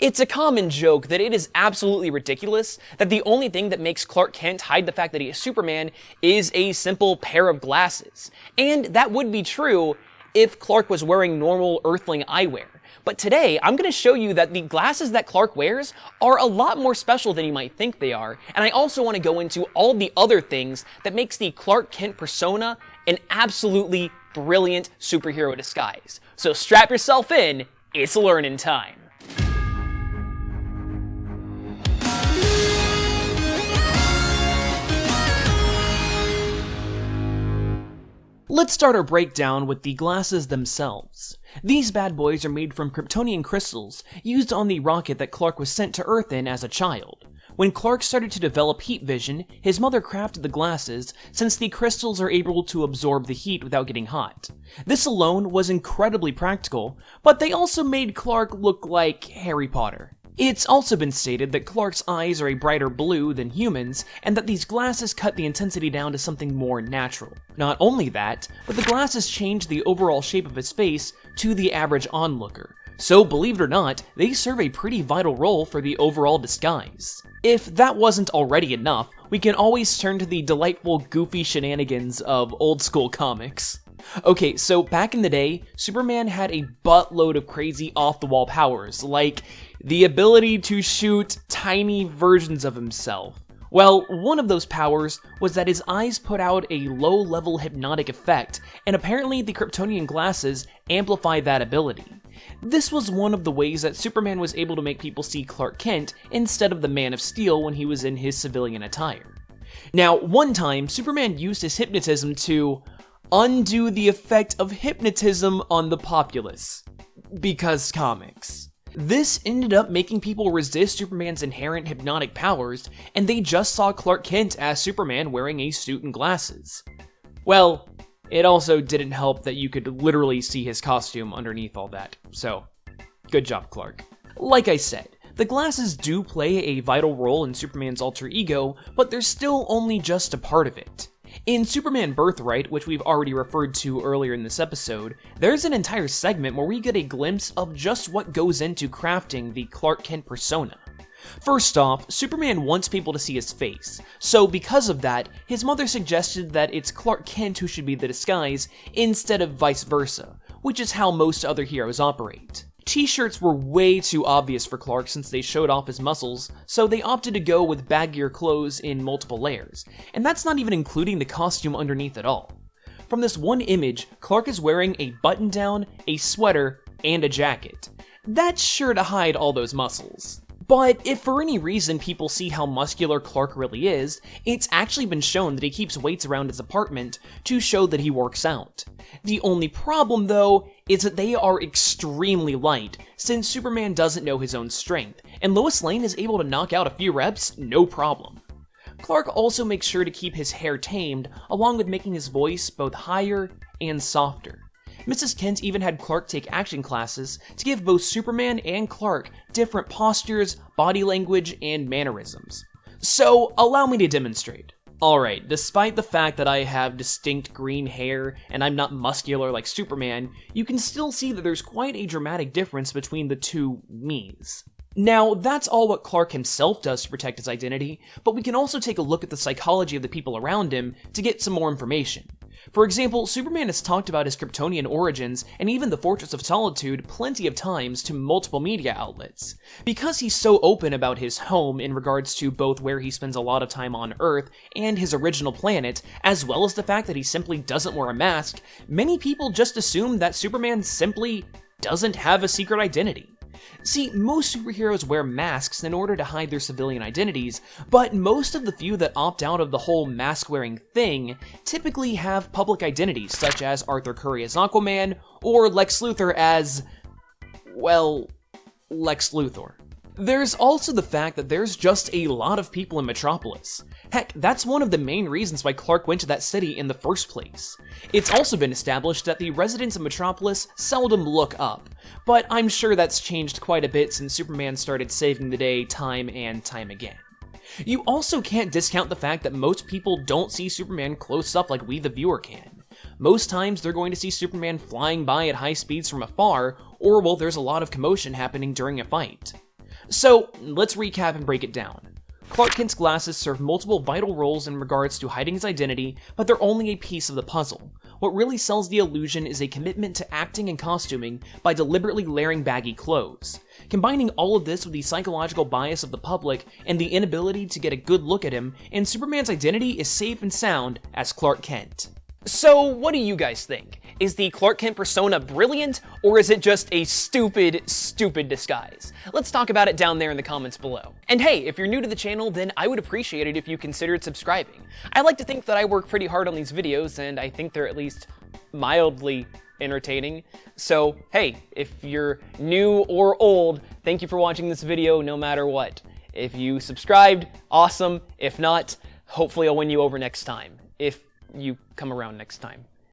It's a common joke that it is absolutely ridiculous that the only thing that makes Clark Kent hide the fact that he is Superman is a simple pair of glasses. And that would be true if Clark was wearing normal Earthling eyewear. But today, I'm going to show you that the glasses that Clark wears are a lot more special than you might think they are, and I also want to go into all the other things that makes the Clark Kent persona an absolutely brilliant superhero disguise. So strap yourself in, it's learning time. Let's start our breakdown with the glasses themselves. These bad boys are made from Kryptonian crystals used on the rocket that Clark was sent to Earth in as a child. When Clark started to develop heat vision, his mother crafted the glasses since the crystals are able to absorb the heat without getting hot. This alone was incredibly practical, but they also made Clark look like Harry Potter. It's also been stated that Clark's eyes are a brighter blue than humans, and that these glasses cut the intensity down to something more natural. Not only that, but the glasses change the overall shape of his face to the average onlooker. So believe it or not, they serve a pretty vital role for the overall disguise. If that wasn't already enough, we can always turn to the delightful, goofy shenanigans of old school comics. Okay, so back in the day, Superman had a buttload of crazy off-the-wall powers, like the ability to shoot tiny versions of himself. Well, one of those powers was that his eyes put out a low-level hypnotic effect, and apparently the Kryptonian glasses amplify that ability. This was one of the ways that Superman was able to make people see Clark Kent instead of the Man of Steel when he was in his civilian attire. Now, one time, Superman used his hypnotism to undo the effect of hypnotism on the populace. Because comics. This ended up making people resist Superman's inherent hypnotic powers, and they just saw Clark Kent as Superman wearing a suit and glasses. Well, it also didn't help that you could literally see his costume underneath all that, so good job, Clark. Like I said, the glasses do play a vital role in Superman's alter ego, but they're still only just a part of it. In Superman Birthright, which we've already referred to earlier in this episode, there's an entire segment where we get a glimpse of just what goes into crafting the Clark Kent persona. First off, Superman wants people to see his face, so because of that, his mother suggested that it's Clark Kent who should be the disguise instead of vice versa, which is how most other heroes operate. T-shirts were way too obvious for Clark since they showed off his muscles, so they opted to go with baggier clothes in multiple layers, and that's not even including the costume underneath at all. From this one image, Clark is wearing a button-down, a sweater, and a jacket. That's sure to hide all those muscles. But if for any reason people see how muscular Clark really is, it's actually been shown that he keeps weights around his apartment to show that he works out. The only problem, though, is that they are extremely light, since Superman doesn't know his own strength, and Lois Lane is able to knock out a few reps, no problem. Clark also makes sure to keep his hair tamed, along with making his voice both higher and softer. Mrs. Kent even had Clark take acting classes to give both Superman and Clark different postures, body language, and mannerisms. So, allow me to demonstrate. Alright, despite the fact that I have distinct green hair and I'm not muscular like Superman, you can still see that there's quite a dramatic difference between the two me's. Now, that's all what Clark himself does to protect his identity, but we can also take a look at the psychology of the people around him to get some more information. For example, Superman has talked about his Kryptonian origins and even the Fortress of Solitude plenty of times to multiple media outlets. Because he's so open about his home in regards to both where he spends a lot of time on Earth and his original planet, as well as the fact that he simply doesn't wear a mask, many people just assume that Superman simply doesn't have a secret identity. See, most superheroes wear masks in order to hide their civilian identities, but most of the few that opt out of the whole mask-wearing thing typically have public identities, such as Arthur Curry as Aquaman, or Lex Luthor as, well, Lex Luthor. There's also the fact that there's just a lot of people in Metropolis. Heck, that's one of the main reasons why Clark went to that city in the first place. It's also been established that the residents of Metropolis seldom look up, but I'm sure that's changed quite a bit since Superman started saving the day time and time again. You also can't discount the fact that most people don't see Superman close up like we the viewer can. Most times they're going to see Superman flying by at high speeds from afar, or while there's a lot of commotion happening during a fight. So, let's recap and break it down. Clark Kent's glasses serve multiple vital roles in regards to hiding his identity, but they're only a piece of the puzzle. What really sells the illusion is a commitment to acting and costuming by deliberately layering baggy clothes. Combining all of this with the psychological bias of the public and the inability to get a good look at him, and Superman's identity is safe and sound as Clark Kent. So, what do you guys think? Is the Clark Kent persona brilliant, or is it just a stupid disguise? Let's talk about it down there in the comments below. And hey, if you're new to the channel, then I would appreciate it if you considered subscribing. I like to think that I work pretty hard on these videos, and I think they're at least mildly entertaining. So, hey, if you're new or old, thank you for watching this video no matter what. If you subscribed, awesome. If not, hopefully I'll win you over next time. If you come around next time.